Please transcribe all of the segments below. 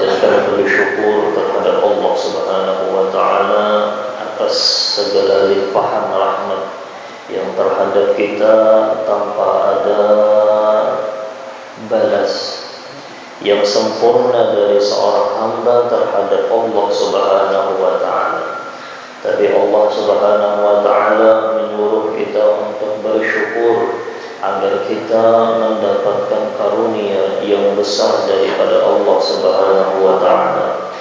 memanjatkan puji syukur terhadap Allah Subhanahu wa taala atas segala limpahan rahmat yang terhadap kita tanpa ada balas yang sempurna dari seorang hamba terhadap Allah Subhanahu wa taala. Tapi Allah Subhanahu wa taala menyuruh kita untuk bersyukur agar kita mendapatkan karunia yang besar daripada Allah Subhanahu wa taala.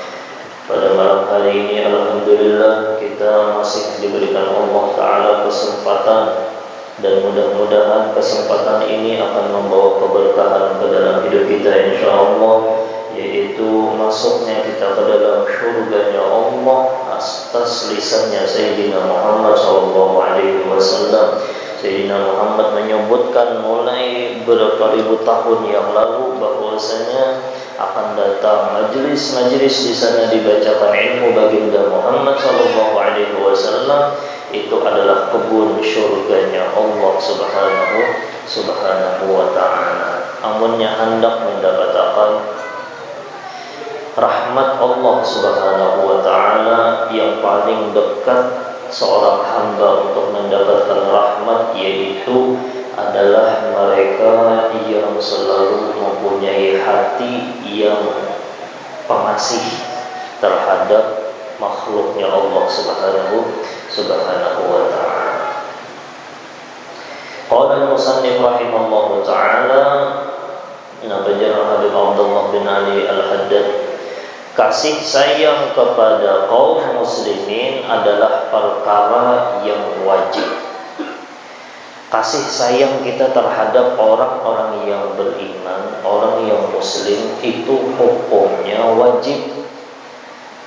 Pada malam hari ini alhamdulillah kita masih diberikan Allah taala kesempatan, dan mudah-mudahan kesempatan ini akan membawa keberkahan ke dalam hidup kita insyaallah, yaitu masuknya kita ke dalam syurganya Allah atas lisannya Sayyidina Muhammad sallallahu alaihi wasallam. Sayyidina Muhammad menyebutkan mulai beberapa ribu tahun yang lalu bahwasanya akan datang majelis-majelis di sana dibacakan ilmu baginda Muhammad sallallahu alaihi wasallam. Itu adalah kebun syurganya Allah subhanahu wa ta'ala. Amunnya hendak mendapatkan rahmat Allah Subhanahu wa ta'ala, yang paling dekat seorang hamba untuk mendapatkan rahmat yaitu adalah mereka yang selalu mempunyai hati yang pengasih terhadap makhluknya Allah Subhanahu wa ta'ala. Qala al-musannif rahimahullahu ta'ala, Nabiyyina Habib Abdullah bin Ali Al-Haddad, kasih sayang kepada kaum muslimin adalah perkara yang wajib. Kasih sayang kita terhadap orang-orang yang beriman, orang yang muslim, itu hukumnya wajib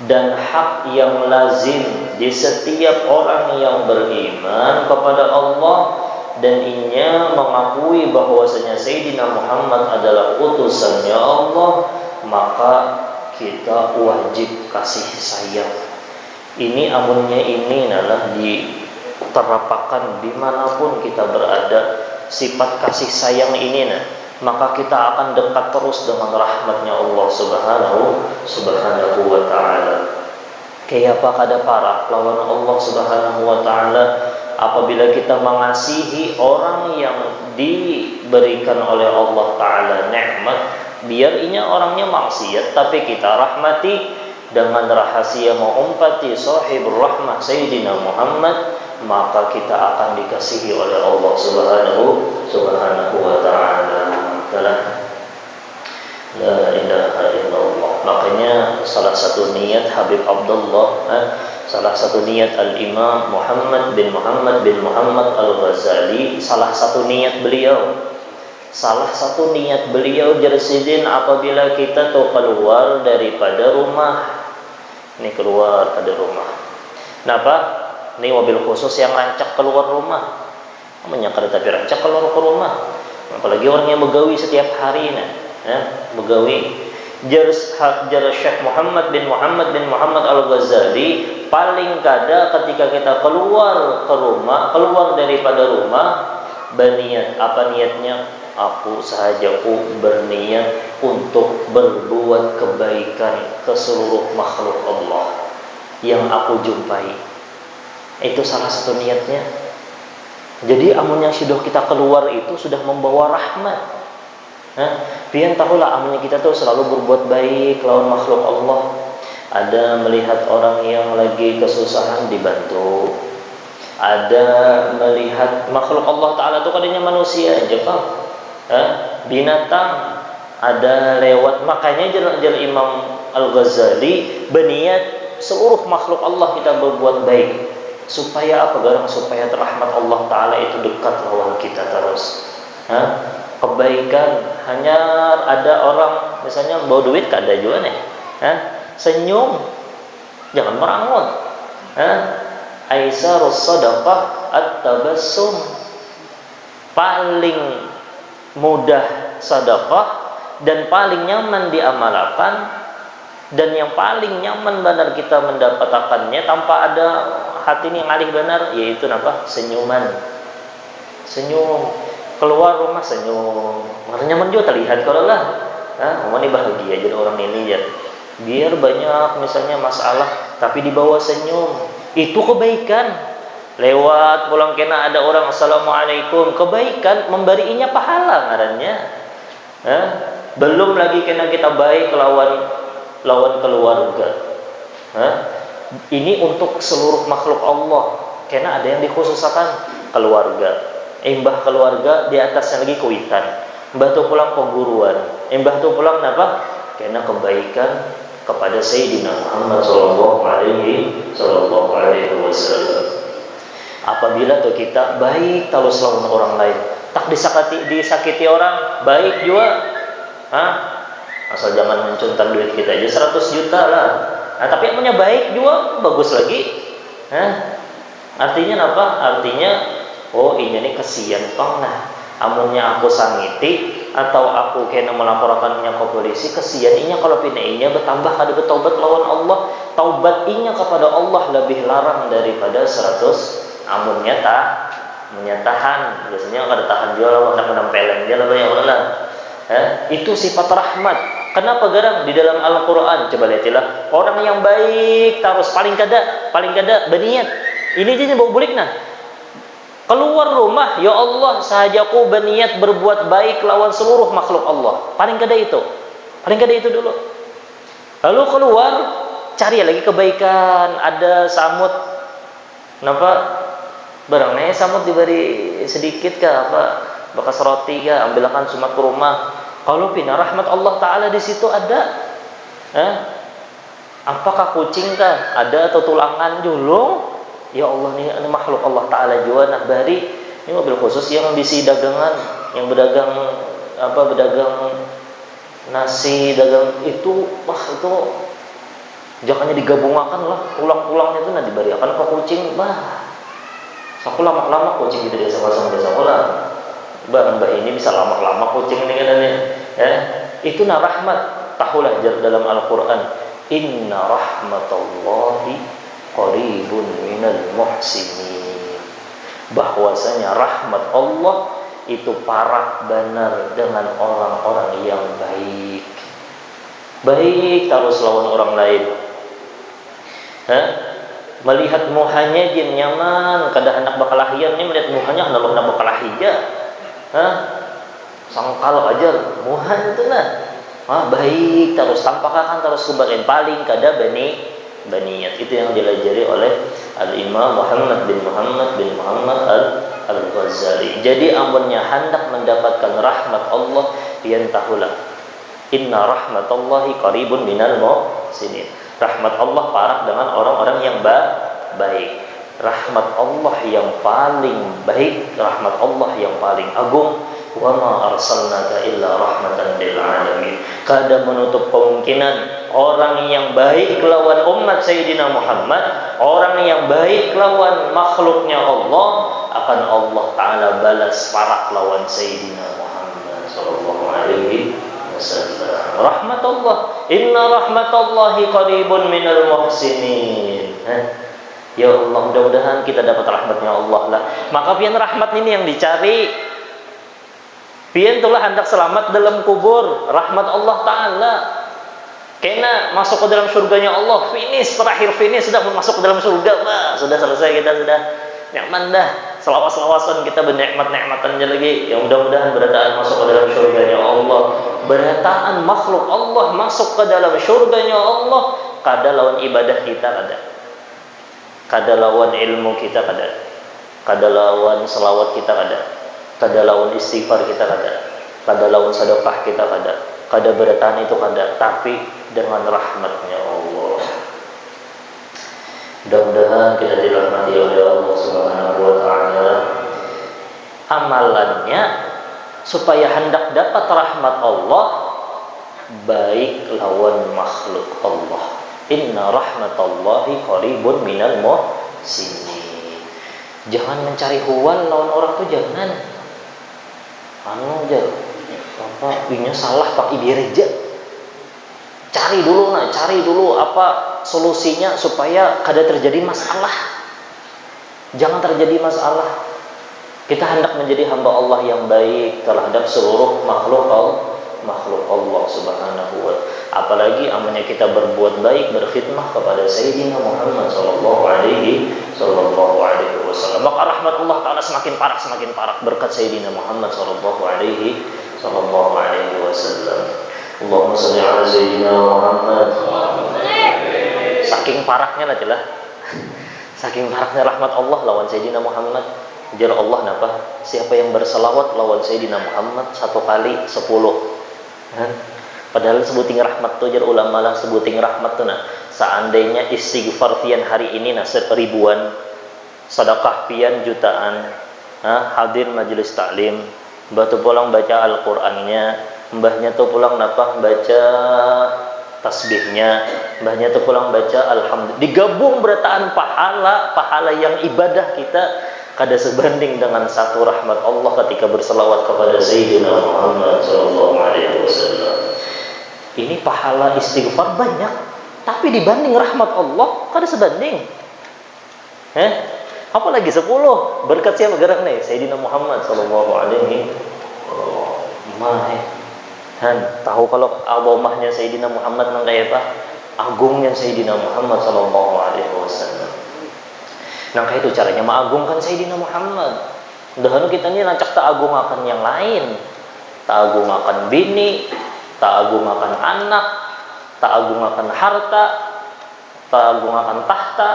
dan hak yang lazim di setiap orang yang beriman kepada Allah dan inya mengakui bahwasanya Sayyidina Muhammad adalah utusannya Allah, maka kita wajib kasih sayang. Ini amunnya ini adalah diterapkan dimanapun kita berada, sifat kasih sayang ini maka kita akan dekat terus dengan rahmatnya Allah Subhanahu wa ta'ala. Kayak apa kada para lawan Allah Subhanahu wa ta'ala apabila kita mengasihi orang yang diberikan oleh Allah ta'ala nikmat, biar inya orangnya maksiat tapi kita rahmati dengan rahasia mengumpati sahibur rahmah Sayyidina Muhammad, maka kita akan dikasihi oleh Allah Subhanahu wa ta'ala. La ilaha illallah. Makanya salah satu niat Habib Abdullah, salah satu niat Al-Imam Muhammad bin Muhammad Al-Ghazali, salah satu niat beliau jersidin apabila kita tuh keluar daripada rumah. Ini keluar dari rumah. Kenapa? Ini mobil khusus yang rancak keluar rumah. Namanya kereta api rancak keluar ke rumah. Apalagi orang yang begawi setiap hari begawi. Jar Syekh Muhammad bin Muhammad Al-Ghazali, paling kada ketika kita keluar ke rumah, keluar daripada rumah, berniat. Apa niatnya? Aku berniat untuk berbuat kebaikan ke seluruh makhluk Allah yang aku jumpai. Itu salah satu niatnya. Jadi amunnya sudah kita keluar itu sudah membawa rahmat. Pian tahulah amunnya kita tuh selalu berbuat baik lawan makhluk Allah. Ada melihat orang yang lagi kesusahan dibantu. Ada melihat makhluk Allah Ta'ala itu kadangnya manusia aja Bang. Binatang ada lewat. Makanya jal Imam Al-Ghazali berniat seluruh makhluk Allah kita berbuat baik. Supaya apa? Garang supaya rahmat Allah Ta'ala itu dekat lawan kita terus. Kebaikan. Hanya ada orang misalnya bawa duit kada juga nih. Senyum, jangan merangut. Aisarus sadaqah at-tabassum. Paling mudah sedekah dan paling nyaman diamalkan, dan yang paling nyaman benar kita mendapatkannya tanpa ada hati ini ngalih benar, yaitu apa? Senyuman. Senyum. Keluar rumah senyum. Makanya nyaman juga terlihat kalau lah. Ini bahagia jadi orang ini ya. Biar banyak misalnya masalah tapi dibawa senyum. Itu kebaikan. Lewat pulang kena ada orang assalamualaikum, kebaikan, memberinya pahala ngarannya. Belum lagi kena kita baik lawan keluarga. Ini untuk seluruh makhluk Allah. Kena ada yang dikhususkan keluarga. Imbah keluarga di atasnya lagi kuitan. Mbah tu pulang perguruan. Mbah tu pulang apa? Kena kebaikan kepada Sayyidina Muhammad sallallahu alaihi wasallam. Apabila tuh kita baik terus lawan orang lain, tak disakiti orang, baik juga. Asal jangan mencuntan duit kita aja 100 juta lah. Tapi yang punya baik juga bagus lagi. Artinya apa? Artinya ini nih kesian pang nah. Amunnya aku sangiti atau aku kena melaporkannya ke polisi, kesian inya kalau pinainya bertambah kada bertobat lawan Allah. Taubat inya kepada Allah lebih larang daripada 100. Amunnya menyatahan biasanya kada tahan jual kadang-kadang peleng dia lah yang lah. Itu sifat rahmat. Kenapa garang di dalam Al-Qur'an? Coba lihatlah. Orang yang baik terus paling kada berniat. Ini jadi bau bulik nah. Keluar rumah, ya Allah, sahajaku berniat berbuat baik lawan seluruh makhluk Allah. Paling kada itu dulu. Lalu keluar, cari lagi kebaikan. Ada samut, kenapa? Barangnya samut diberi sedikit kah? Bekas roti kah? Ambilkan sumat ke rumah. Kalau pindah rahmat Allah Ta'ala di situ ada. Apakah kucing kah? Ada atau tulangan julung? Ya Allah, ini makhluk Allah Ta'ala juga. Nah bari ini mobil khusus yang bisi dagangan, yang berdagang nasi, dagang itu, itu jangannya digabungkan lah, tulang-tulangnya itu nanti diberikan ke kucing. Aku lama-lama kucing itu dia sama-sama ulang. Mbak ini bisa lama-lama kucing ini kan itu rahmat. Tahulah dalam Al-Qur'an, inna rahmatallahi qaribun minal muhsinin. Bahwasanya rahmat Allah itu parak benar dengan orang-orang yang baik. Baik terus lawan orang lain. Melihat muhanya jin nyaman, kada hendak bakalahian ni melihat muhanya hendak bakalahija. Sangkal aja muhan itu nah. Baik terus tampakkan terus kubarin paling kada baniyat. Itu yang dilajari oleh Al-Imam Muhammad bin Muhammad Al-Ghazali. Jadi amunnya hendak mendapatkan rahmat Allah, pian tahulah inna rahmatallahi qaribun minal muhsinin. Rahmat Allah parak dengan orang-orang yang baik. Rahmat Allah yang paling baik, rahmat Allah yang paling agung. Wa ma arsalnaka illa rahmatan lil alamin. Kada menutup kemungkinan orang yang baik lawan umat Sayyidina Muhammad, orang yang baik lawan makhluknya Allah, akan Allah Ta'ala balas parak lawan Sayyidina Muhammad sallallahu alaihi wasallam. Rahmat Allah, inna rahmatallahi qaribun minal muhsinin. Ya Allah, mudah-mudahan kita dapat rahmatnya Allah lah. Maka pian rahmat ini yang dicari. Pian itulah hendak selamat dalam kubur, rahmat Allah Ta'ala. Kena masuk ke dalam surganya Allah, terakhir sudah masuk ke dalam surga. Sudah selesai, kita sudah nyaman dah. Selawas-selawasan kita bernikmat-nikmatannya lagi. Yang mudah-mudahan berataan masuk ke dalam surganya Allah. Berataan makhluk Allah masuk ke dalam surganya Allah. Kada lawan ibadah kita kada lawan ilmu kita kada lawan selawat kita kada lawan istighfar kita kada lawan sedekah kita kada berataan itu tapi dengan rahmatnya Allah. Mudah-mudahan kita dirahmati oleh Allah Subhanahu wa Ta'ala. Amalannya supaya hendak dapat rahmat Allah, baik lawan makhluk Allah. Inna rahmatallahi qaribun minal muhsinin. Jangan mencari huwal lawan orang tuh, jangan. Inya salah pakai direja. Cari dulu apa solusinya supaya kada terjadi masalah. Jangan terjadi masalah. Kita hendak menjadi hamba Allah yang baik terhadap seluruh makhluk Allah Subhanahu wa Ta'ala. Apalagi amannya kita berbuat baik, berkhidmah kepada Sayyidina Muhammad sallallahu alaihi wasallam. Maka rahmat Allah Ta'ala semakin parah berkat Sayyidina Muhammad sallallahu alaihi wasallam. Allahumma shalli ala Sayyidina Muhammad. Saking parahnya lah jelas. Saking parahnya rahmat Allah lawan Sayyidina Muhammad. Jar Allah napa? Siapa yang berselawat lawan Sayyidina Muhammad 1 kali 10. Padahal sebuting rahmat tuh jar ulama lah, sebuting rahmat tuh nah. Seandainya istighfar pian hari ini nah ribuan, sedekah pian jutaan, hadir majelis taklim, mbah tuh pulang baca Al-Qur'annya, mbahnya tuh pulang napa baca tasbihnya, mbahnya tuh pulang baca alhamdulillah. Digabung berataan pahala yang ibadah kita kada sebanding dengan satu rahmat Allah ketika berselawat kepada Sayyidina Muhammad sallallahu alaihi wasallam. Ini pahala istighfar banyak, tapi dibanding rahmat Allah kada sebanding. Apalagi 10 berkat siapa gerak nih? Sayyidina Muhammad sallallahu alaihi wasallam. Tahu kalau azamahnya Sayyidina Muhammad nang kayak apa? Agungnya Sayyidina Muhammad sallallahu alaihi wasallam. Nah kayak itu caranya mengagungkan Sayyidina Muhammad. Dahulu kita ini rancak tak agung akan yang lain, tak agung akan bini, tak agung akan anak, tak agung akan harta, tak agung akan tahta,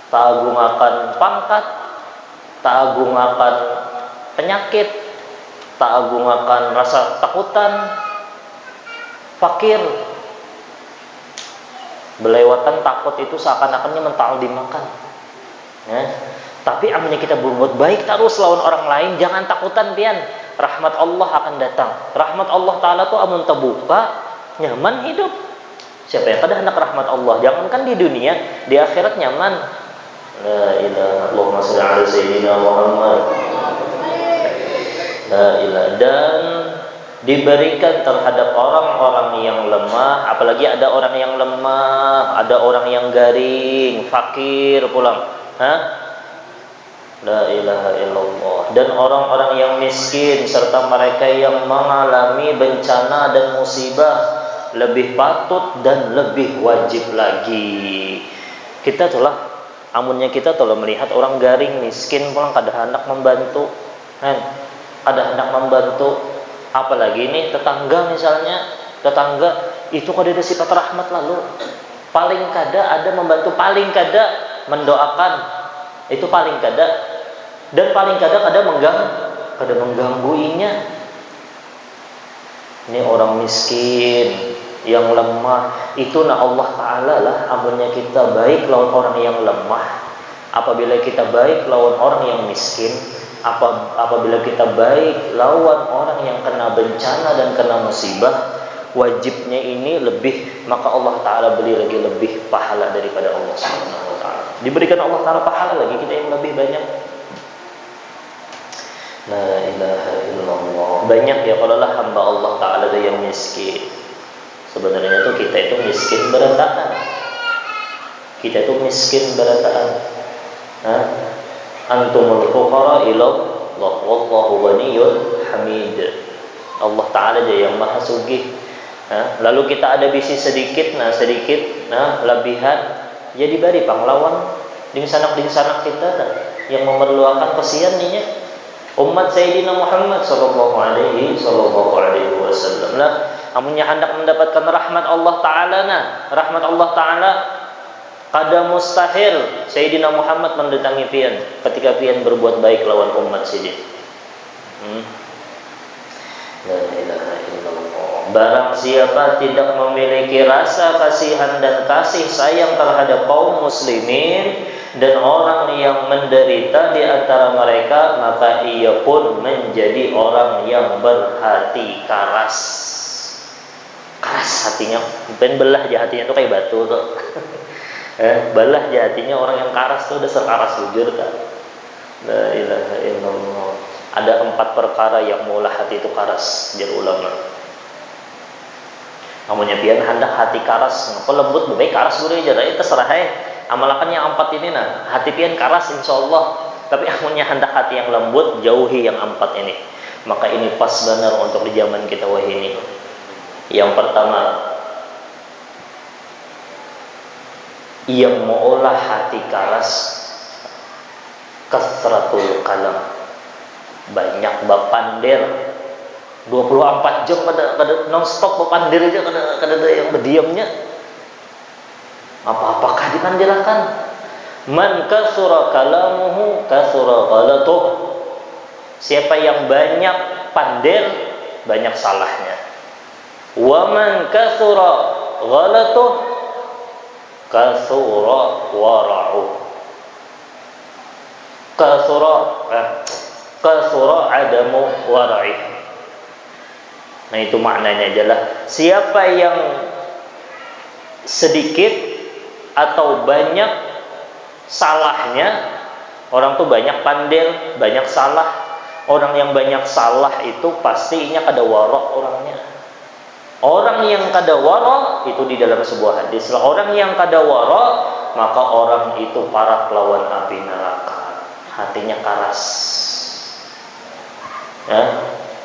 tak agung akan pangkat, tak agung akan penyakit, tak agung akan rasa takutan, fakir. Belewatan takut itu seakan-akannya mentakdimakan. Tapi amannya kita berbuat baik terus lawan orang lain, jangan takutan pian. Rahmat Allah akan datang. Rahmat Allah Ta'ala tuh amun terbuka, nyaman hidup. Siapa yang kada hendak rahmat Allah? Jangankan di dunia, di akhirat nyaman. La ilaha illallah sallallahu sayyidina Muhammad. La ilaha. Dan diberikan terhadap orang-orang yang lemah, apalagi ada orang yang lemah, ada orang yang garing, fakir pulang. La ilaha illallah. Dan orang-orang yang miskin serta mereka yang mengalami bencana dan musibah lebih patut dan lebih wajib lagi. Kita telah amunnya kita telah melihat orang garing miskin pulang kada hendak membantu, kada hendak membantu. Apalagi ini tetangga misalnya, tetangga itu kada ada sifat rahmat lalu. Paling kada ada membantu, paling kada mendoakan, itu paling kada. Dan paling kada menggangguinya. Ini orang miskin yang lemah, itu nah Allah Ta'ala lah amunnya kita baik lawan orang yang lemah. Apabila kita baik lawan orang yang miskin, apabila kita baik lawan orang yang kena bencana dan kena musibah, wajibnya ini lebih, maka Allah Ta'ala beri lagi lebih pahala daripada Allah Subhanahu wa Ta'ala. Diberikan Allah Ta'ala pahala lagi kita yang lebih banyak. La ilaha illallah. Banyak ya kalau lah hamba Allah Ta'ala ada yang miskin. Sebenarnya tuh kita itu miskin berantakan. Kita itu miskin berantakan. Antumul fuqara ilallah wallahu ghaniyyun hamid. Allah Ta'ala aja yang maha sugih. Lalu kita ada bisi sedikit, lebihan, jadi bari pahlawan ding sanak kita yang memerlukan kesian ninya. Umat Sayyidina Muhammad sallallahu alaihi wasallam lah amunnya hendak mendapatkan rahmat Allah Ta'ala rahmat Allah Ta'ala kada mustahil Sayyidina Muhammad mendatangi pian ketika pian berbuat baik lawan umat Sayyidina. La ilaha illallah. Barang siapa tidak memiliki rasa kasihan dan kasih sayang terhadap kaum muslimin dan orang yang menderita di antara mereka, maka ia pun menjadi orang yang berhati keras. Keras hatinya, bukan belah aja hatinya tuh kayak batu tuh. Belah aja hatinya orang yang keras tuh udah sekaras bujur kan. La ilaha illallah. Ada 4 perkara yang mula hati itu keras, jar ulama. Amunnya pian hendak hati keras, ngapa lembut baik keras gure aja itu terserah Amalakan yang 4 ini hati pian keras insyaallah. Tapi amunnya hendak hati yang lembut, jauhi yang 4 ini. Maka ini pas benar untuk di zaman kita wah ini. Yang pertama, yang mengolah hati karas, kasratul kalam, banyak bapandir 24 jam kada non stop bapandir aja, kada ada yang berdiamnya. Apakah dipandilakan? Man kasura kalamuhu kasura ghalatuh. Siapa yang banyak pandir, banyak salahnya. Wa man kasura ghalatuh kasura wara'u. Kasura adamu wara'i. Nah, itu maknanya adalah siapa yang sedikit atau banyak salahnya. Orang tuh banyak pandil, banyak salah. Orang yang banyak salah itu pastinya kada wara' orangnya. Orang yang kada wara' itu di dalam sebuah hadis, orang yang kada wara' maka orang itu para lawan api neraka. Hatinya karas. Ya,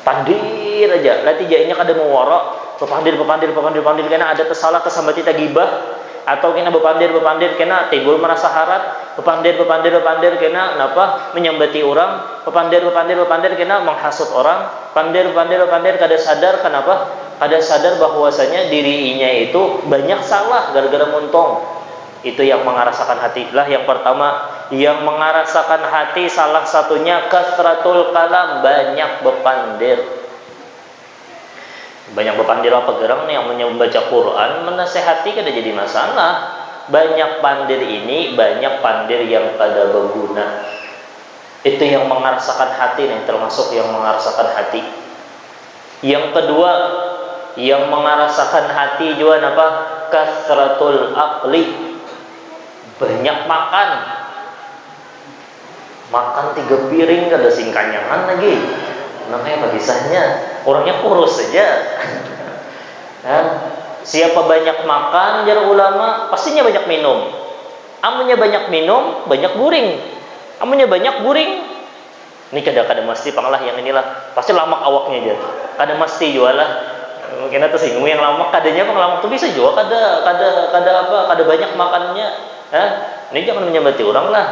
pandir aja. Lati jainya kada mau wara', pepandir karena ada tersalah tersambat kita gibah. Atau kena bepandir kena timbul merasa harat, bepandir kena napa menyambati orang, bepandir kena menghasut orang, pandir kada sadar kenapa? Kada sadar bahwasanya dirinya itu banyak salah gara-gara muntong. Itu yang mengarasakan hati. Lah yang pertama, yang mengarasakan hati salah satunya kasratul kalam, banyak bepandir. Banyak bepandir apa gerang nih yang membaca Quran menasehati kada jadi masalah. Banyak pandir ini, banyak pandir yang kada berguna. Itu yang mengarasakan hati nih, termasuk yang mengarasakan hati. Yang kedua, yang mengarasakan hati juga apa? Kasratul aqli. Banyak makan. Makan 3 piring kada singkanyangan lagi. Namanya apa kisahnya? Orangnya kurus saja. Siapa banyak makan, jar ulama, pastinya banyak minum. Amunnya banyak minum, banyak guring. Amunnya banyak guring, ini kada mesti panglah yang inilah. Pasti lamak awaknya aja. Kada mesti jualah. Mungkin atas singgung yang lamak, kadanya pang lamak tuh bisa juga kada banyak makannya. Ini jangan menyambati orang lah.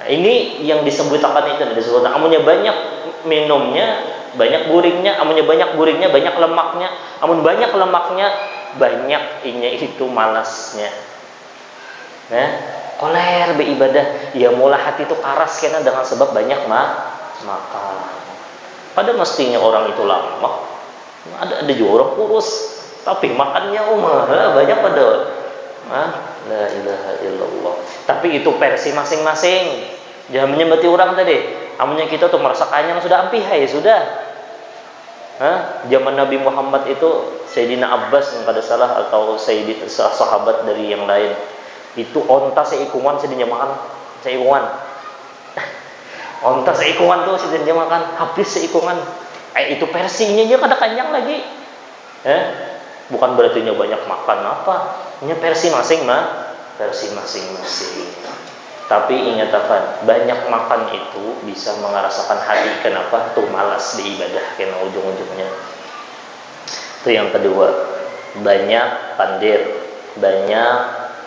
Ini yang disebutkan itu disebutkan. Amunnya banyak minumnya, banyak guringnya. Amunnya banyak guringnya, banyak lemaknya. Amun banyak lemaknya, banyak inya itu malasnya. Koler beribadah. Ya mula hati itu karas karena dengan sebab banyak makan. Pada mestinya orang itu lama. Ada juga orang kurus, tapi makannya banyak pada. La ilaha illallah. Tapi itu versi masing-masing. Jangan menyembati orang tadi. Amunnya kita tuh merasa kanyang sudah ampihai sudah. Zaman Nabi Muhammad itu Sayyidina Abbas yang kada salah atau Sayyidina sahabat dari yang lain. Itu onta seikungan sedihnya makan seikungan. Onta seikungan tuh sedihnya makan habis seikungan. Itu versinya aja kada kanyang lagi. Bukan berarti banyak makan apa. Ini versi masing-masing. Tapi ingat apa? Banyak makan itu bisa mengerasakan hati. Kenapa? Tuh malas diibadah kena ujung-ujungnya. Itu yang kedua. Banyak pandir, banyak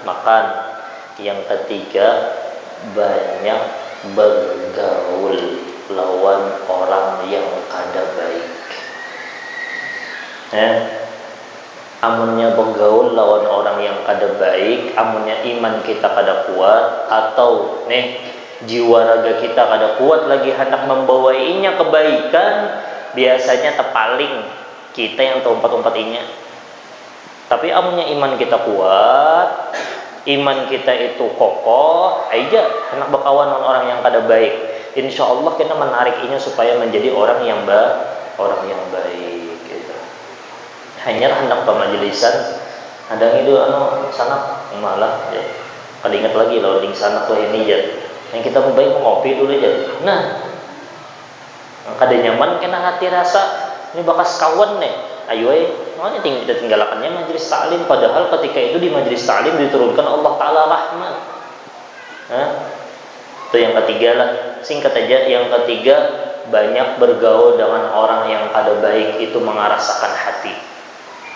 makan. Yang ketiga, banyak bergaul lawan orang yang kada baik. Amunnya bergaul lawan orang yang kada baik, amunnya iman kita kada kuat, atau jiwa raga kita kada kuat lagi hendak membawainya kebaikan, biasanya terpaling kita yang terumpat-umpatinya. Tapi amunnya iman kita kuat, iman kita itu kokoh, aja hendak berkawan dengan orang yang kada baik, insya Allah kita menariknya supaya menjadi orang yang baik. Hanya hendak pemajelisan ada itu sanak malah ya. Kada ingat lagi loh ding sanak tuh ini ya. Yang kita mau baik mau ngopi dulu aja. Nah, kada nyaman kena hati rasa ini bakas kawan nih. Ayo makanya kita tinggalkannya majelis taklim, padahal ketika itu di majelis taklim diturunkan Allah Taala rahmat. Itu yang ketiga lah. Singkat aja, yang ketiga banyak bergaul dengan orang yang kada baik itu mengarasakan hati.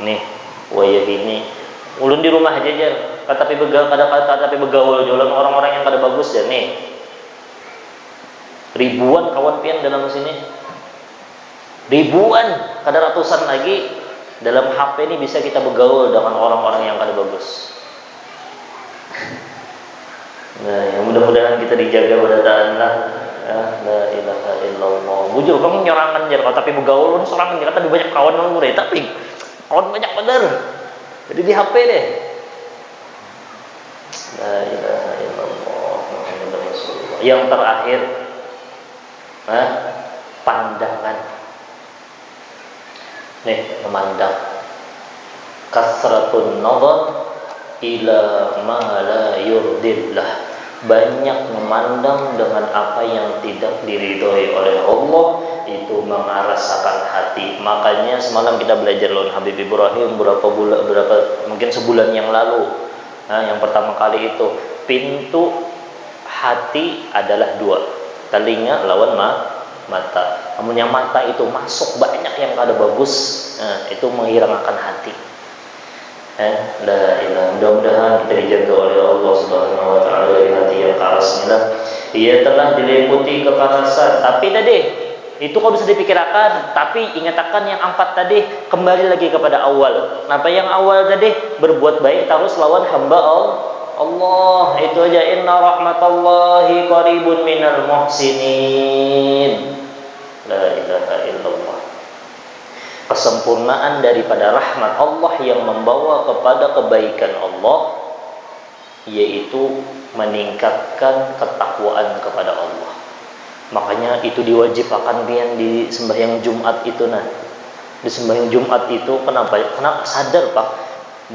Nih, wayah ini ulun di rumah aja tapi begaul jualan orang-orang yang kada bagus dan nih. Ribuan kawan pian dalam sini. Ribuan, kada ratusan lagi dalam HP ini bisa kita begaul dengan orang-orang yang kada bagus. Nah, ya mudah-mudahan kita dijaga pada ta'ala. La ilaha illallah. Bujur kamu nyorangan jar tapi begaul pun sorangan jar tapi banyak kawan orang murid tapi kawan banyak bener. Jadi di HP deh. La ilaha illallah Muhammadur Rasulullah. Yang terakhir, pandangan. Nih, memandang. Kasratun nazar ila ma la yurdillah. Banyak memandang dengan apa yang tidak diridhoi oleh Allah, itu mengarasakan hati. Makanya semalam kita belajar lawan Habib Ibrahim mungkin sebulan yang lalu. Nah, yang pertama kali itu pintu hati adalah dua, telinga lawan mata. Namun yang mata itu masuk banyak yang kada bagus, nah, itu menghilangkan hati. Mudah-mudahan kita dijaga oleh Allah Subhanahu wa taala dari hati yang keras inilah. Ia telah diliputi kekerasan, tapi tadi itu kau bisa dipikirkan, tapi ingatkan yang 4 tadi, kembali lagi kepada awal. Apa yang awal tadi? Berbuat baik terus lawan hamba Allah. Itu aja, inna rahmatallahi qaribun minal muhsinin. La ilaha illallah. Kesempurnaan daripada rahmat Allah yang membawa kepada kebaikan Allah, yaitu meningkatkan ketakwaan kepada Allah. Makanya itu diwajibkan pian di sembahyang Jumat itu nah. Di sembahyang Jumat itu kenapa sadar Pak?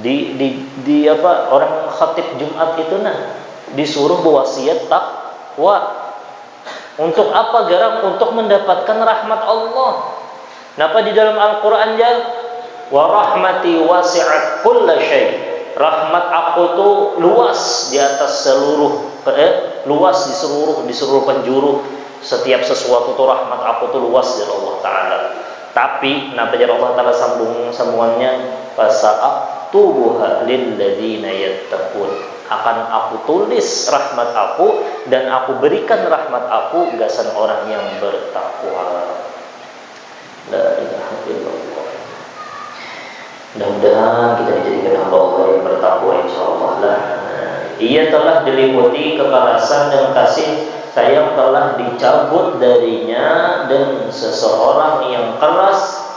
Di apa orang khatib Jumat itu nah disuruh berwasiat takwa. Untuk apa garang? Untuk mendapatkan rahmat Allah. Napa di dalam Al-Qur'an jan? Wa rahmati wasi'at kulla syai'. Rahmat aku tuh luas di atas seluruh luas di seluruh penjuru. Setiap sesuatu tuh rahmat aku tuh luas dari Allah taala. Tapi napa jar Allah taala sambungannya fasa'tubuha lil ladzina yattaqun. Akan aku tulis rahmat aku dan aku berikan rahmat aku gasan orang yang bertakwa. La ilaha illallah. Mudah-mudahan kita dijadikan hamba Allah yang bertakwa insyaallah lah. Ia telah diliputi kekerasan dan kasih sayang telah dicabut darinya, dan seseorang yang keras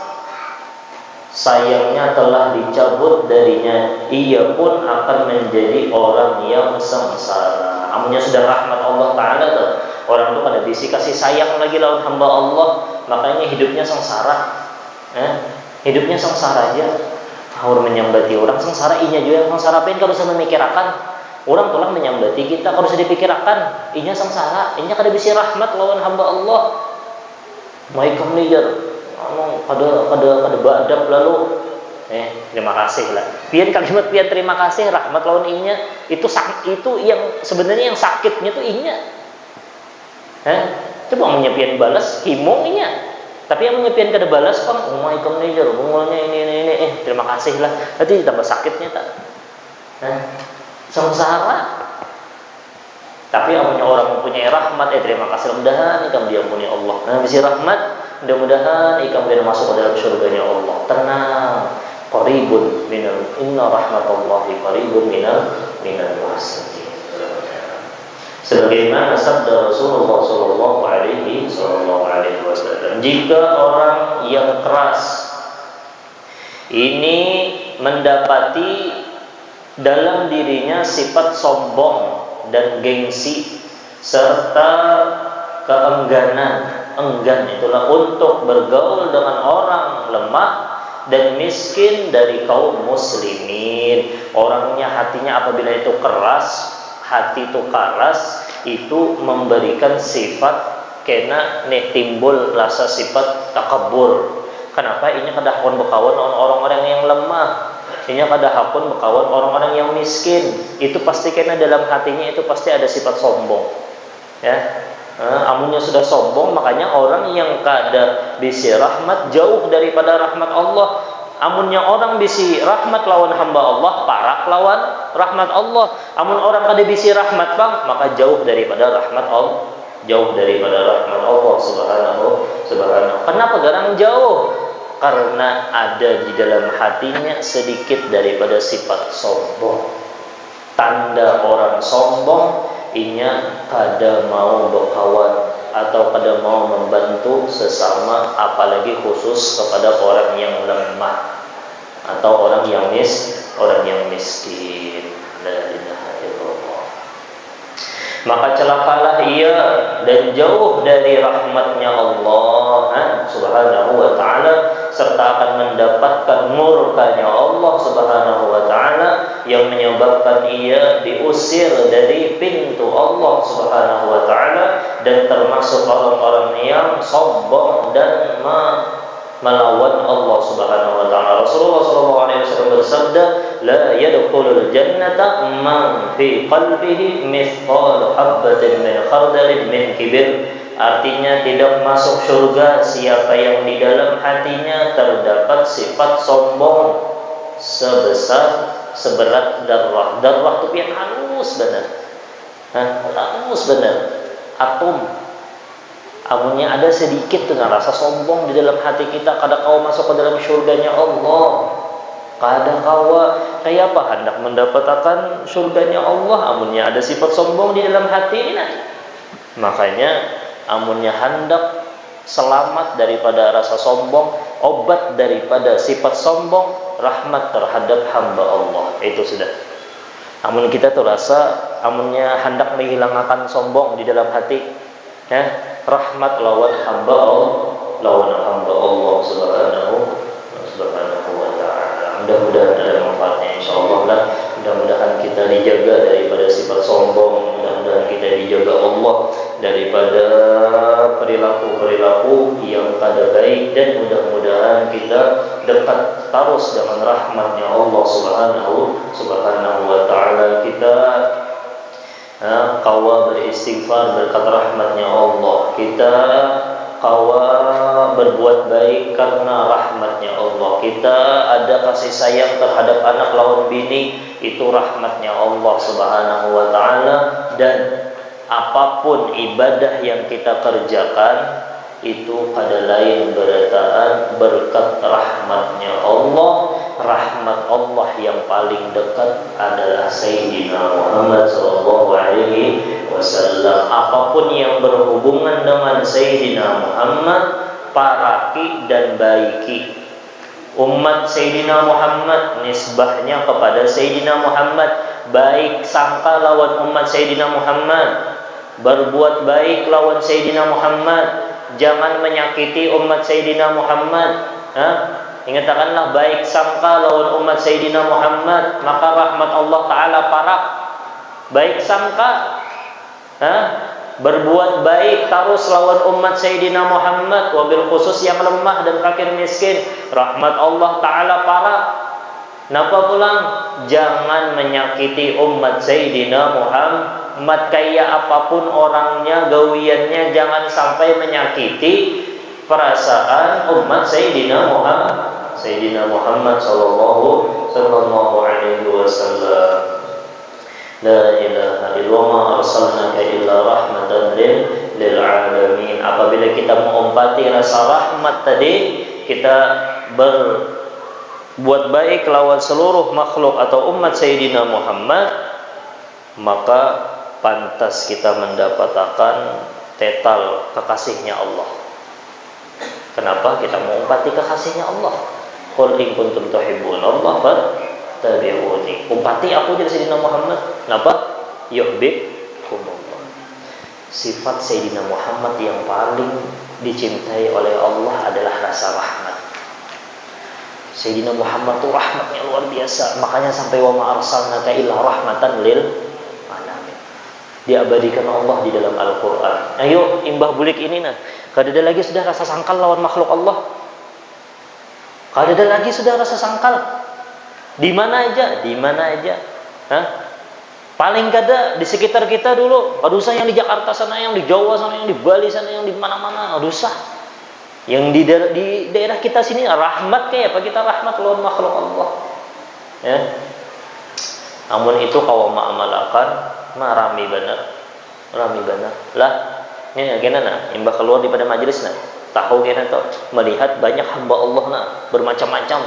sayangnya telah dicabut darinya, ia pun akan menjadi orang yang sengsara. Amunnya sudah rahmat Allah taala tuh, orang tuh pada bisi kasih sayang lagi lawan hamba Allah, makanya hidupnya sengsara. Hidupnya sengsara aja. Orang menyambati orang sengsara, inya juga yang sengsara. Pengen kalau bisa memikirkan orang tulang menyambati kita, kalau bisa dipikirkan inya sengsara, inya kada bisi rahmat lawan hamba Allah. Maikom nijar ngomong pada badab lalu terima kasih lah. Pian kalimat pian terima kasih rahmat lawan inya itu yang sebenarnya yang sakitnya tuh inya. Coba menyepian balas himung inya. Tapi yang menyepian kada balas kan maikom nijar bungulnya ini terima kasih lah. Nanti tambah sakitnya tak. Sengsara. Tapi amunnya orang mempunyai rahmat, terima kasih, mudah-mudahan ikam diampuni Allah. Bisi rahmat, mudah-mudahan ikam bisa masuk ke dalam surganya Allah. Tenang. Qaribun minal inna rahmatallahi qaribun minal muhsinin. Sebagaimana sabda Rasulullah sallallahu alaihi wasallam, jika orang yang keras ini mendapati dalam dirinya sifat sombong dan gengsi serta enggan itulah untuk bergaul dengan orang lemah dan miskin dari kaum muslimin. Orangnya hatinya apabila itu keras, hati itu keras, itu memberikan sifat kena timbul rasa sifat takabur. Kenapa? Ini kada hakun bekawan orang-orang yang lemah. Ini kada hakun bekawan orang-orang yang miskin. Itu pasti kena dalam hatinya itu pasti ada sifat sombong. Ya. Amunnya sudah sombong, makanya orang yang kada bisi rahmat jauh daripada rahmat Allah. Amunnya orang bisi rahmat lawan hamba Allah, parak lawan rahmat Allah. Amun orang kada bisi rahmat bang, maka jauh daripada rahmat Allah. Jauh daripada rahmat Allah subhanahu. Kenapa garang jauh? Karena ada di dalam hatinya sedikit daripada sifat sombong. Tanda orang sombong, inya kada mau berkawan atau kada mau membantu sesama, apalagi khusus kepada orang yang lemah atau orang yang miskin. La ilaha illallah. Maka celakalah ia dan jauh dari rahmatnya Allah subhanahu wa ta'ala, serta akan mendapatkan murkanya Allah subhanahu wa ta'ala yang menyebabkan ia diusir dari pintu Allah subhanahu wa ta'ala, dan termasuk orang-orang yang sombong dan melawan Allah subhanahu wa ta'ala. Rasulullah SAW bersabda, la yadkhulul jannata man fi qalbihi mithqal habbatin min khardalin min kibir. Artinya tidak masuk surga siapa yang di dalam hatinya terdapat sifat sombong seberat darah. Darah itu yang halus benar. Halus benar. Atom. Amunnya ada sedikit dengan rasa sombong di dalam hati kita, kada kau masuk ke dalam surganya Allah. Kada kau kayak apa hendak mendapatkan surganya Allah, amunnya ada sifat sombong di dalam hati ini. Makanya amunnya hendak selamat daripada rasa sombong, obat daripada sifat sombong, rahmat terhadap hamba Allah. Itu sudah. Amun kita tuh rasa amunnya hendak menghilangkan sombong di dalam hati, ya, rahmat lawan hamba Allah subhanahu wa ta'ala. Mudah-mudahan ada manfaatnya insyaallah lah. Mudah-mudahan kita dijaga daripada sifat sombong, mudah-mudahan kita dijaga Allah daripada perilaku-perilaku yang kada baik, dan mudah-mudahan kita dekat terus dengan rahmatnya Allah subhanahu wa ta'ala. Kita kawa beristighfar berkat rahmatnya Allah, kita kawa berbuat baik karena rahmatnya Allah, kita ada kasih sayang terhadap anak lawan bini, itu rahmatnya Allah subhanahu wa ta'ala. Dan apapun ibadah yang kita kerjakan itu pada lain berataan berkat rahmatnya Allah. Rahmat Allah yang paling dekat adalah Sayyidina Muhammad sallallahu alaihi wasallam. Apapun yang berhubungan dengan Sayyidina Muhammad, paraki dan baiki. Umat Sayyidina Muhammad nisbahnya kepada Sayyidina Muhammad, baik sangka lawan umat Sayyidina Muhammad, berbuat baik lawan Sayyidina Muhammad, jangan menyakiti umat Sayyidina Muhammad. Ingatkanlah baik sangka lawan umat Sayyidina Muhammad, maka rahmat Allah Ta'ala parak. Baik sangka, berbuat baik terus lawan umat Sayyidina Muhammad, wabil khusus yang lemah dan fakir miskin, rahmat Allah Ta'ala parak. Napa pulang? Jangan menyakiti umat Sayyidina Muhammad, kayak apapun orangnya, gawiannya, jangan sampai menyakiti perasaan umat Sayyidina Muhammad sallallahu alaihi wasallam. La ilaha illallah arsalnaka illa rahmatan lil alamin. Apabila kita mengumpati rasa rahmat tadi, kita berbuat baik lawan seluruh makhluk atau umat Sayyidina Muhammad, maka pantas kita mendapatkan tetal kekasihnya Allah. Kenapa kita mengumpati kekasihnya Allah? Qul in kuntum tuhibbuna Allah fattabi'uni. Umpati aku jadi Sayyidina Muhammad. Kenapa? Yuhibbukumullah. Sifat Sayyidina Muhammad yang paling dicintai oleh Allah adalah rasa rahmat. Sayyidina Muhammad itu rahmatnya luar biasa. Makanya sampai wa ma arsalnaka illa rahmatan lil alamin. Diabadikan Allah di dalam Al-Qur'an. Ayo imbah bulik ini nah. Kada ada lagi sudah rasa sangkal lawan makhluk Allah. Kada ada lagi sudah rasa sangkal. Di mana aja. Paling kada di sekitar kita dulu. Aduh usah yang di Jakarta sana, yang di Jawa sana, yang di Bali sana, yang di mana-mana. Aduh usah. Yang di daerah kita sini rahmat kayak apa? Kita rahmat lawan makhluk Allah. Ya. Namun itu kalau ma'amalakan rami benar. Lah, ini gimana? Imbah keluar daripada majelis nah. Tahu kena tuh melihat banyak hamba Allah nah, bermacam-macam.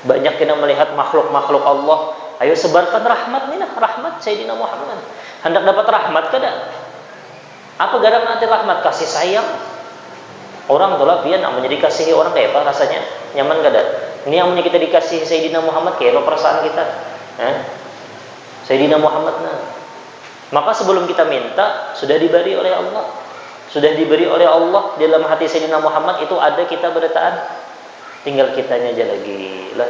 Banyak kita melihat makhluk-makhluk Allah. Ayo sebarkan rahmat nih nah, rahmat Sayyidina Muhammad. Hendak dapat rahmat kada? Apa garam nanti rahmat? Kasih sayang. Orang tuh lah pian namanya dikasihi orang kayak apa rasanya? Nyaman kada? Ini yang kita dikasih Sayyidina Muhammad kayak apa perasaan kita? Sayyidina Muhammad nah. Maka sebelum kita minta sudah diberi oleh Allah. Sudah diberi oleh Allah dalam hati Sayyidina Muhammad itu ada kita bertaan. Tinggal kitanya aja lagi. La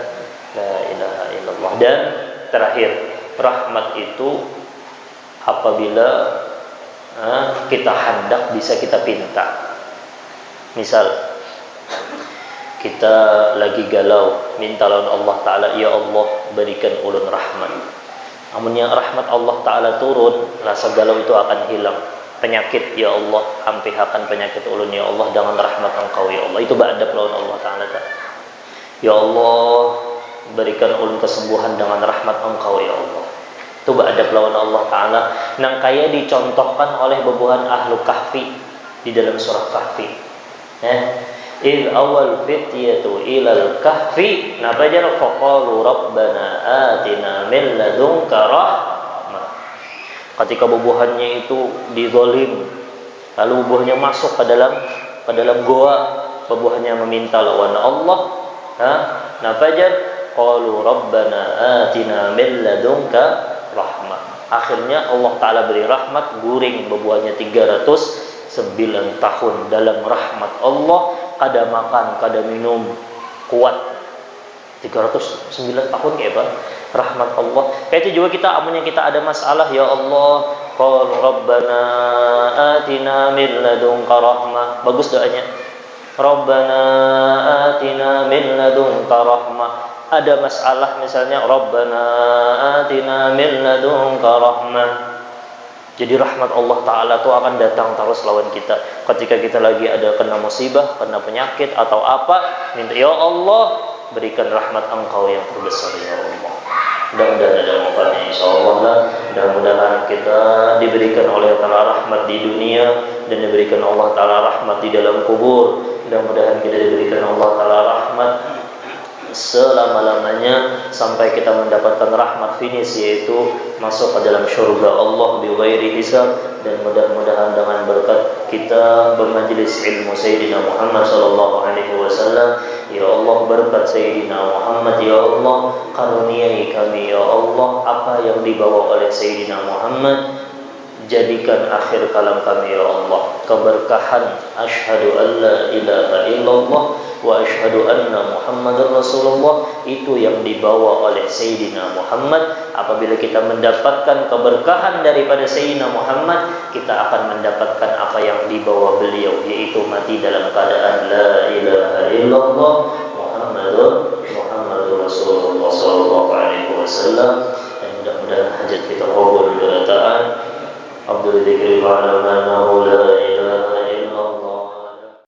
ilaha illallah. Dan terakhir, rahmat itu apabila kita hendak bisa kita pinta. Misal kita lagi galau, minta lawan Allah Ta'ala, ya Allah berikan ulun rahmat. Namun yang rahmat Allah Ta'ala turun, rasa galau itu akan hilang. Penyakit, ya Allah ampihakan penyakit ulun, ya Allah dengan rahmat Engkau, ya Allah. Itu ba'adab lawan Allah Ta'ala. Ya Allah berikan ulun kesembuhan dengan rahmat Engkau, ya Allah. Itu ba'adab lawan Allah Ta'ala. Nang kaya dicontohkan oleh bebuhan ahlu kahfi di dalam surah kahfi. Il awal fityatu ilal kahfi nabajar faqalu rabbana atina min ladunka rahmah. Ketika bubuhannya itu dizalim, lalu bubuhannya masuk ke dalam goa, bubuhannya meminta lawan Allah, nabajar qalu rabbana atina min ladunka rahmah. Akhirnya Allah Ta'ala beri rahmat, guring bubuhannya 309 tahun dalam rahmat Allah. Kada makan, kada minum, kuat 309 tahun kayak apa? Rahmat Allah. Kayak itu juga kita amunnya kita ada masalah, ya Allah qul rabbana atina min ladunka rahmah. Bagus doanya. Rabbana atina min ladunka rahmah. Ada masalah misalnya rabbana atina min ladunka rahmah. Jadi rahmat Allah Ta'ala itu akan datang terus lawan kita. Ketika kita lagi ada kena musibah, kena penyakit atau apa, minta, ya Allah berikan rahmat Engkau yang terbesar, ya Allah. Mudah-mudahan ada manfaatnya insyaallah lah. Mudah-mudahan kita diberikan oleh Allah rahmat di dunia dan diberikan Allah Ta'ala rahmat di dalam kubur. Mudah-mudahan kita diberikan Allah Ta'ala rahmat selama-lamanya sampai kita mendapatkan rahmat finish, yaitu masuk ke dalam syurga Allah bi ghairi hisab. Dan mudah-mudahan dengan berkat kita bermajlis ilmu Sayyidina Muhammad sallallahu alaihi wasallam, ya Allah berkat Sayyidina Muhammad, ya Allah karuniai kami, ya Allah apa yang dibawa oleh Sayyidina Muhammad jadikan akhir kalam kami, ya Allah. Keberkahan asyhadu an la ilaha illallah wa asyhadu anna Muhammadar Rasulullah itu yang dibawa oleh Sayyidina Muhammad. Apabila kita mendapatkan keberkahan daripada Sayyidina Muhammad, kita akan mendapatkan apa yang dibawa beliau, yaitu mati dalam keadaan la ilaha illallah Muhammadur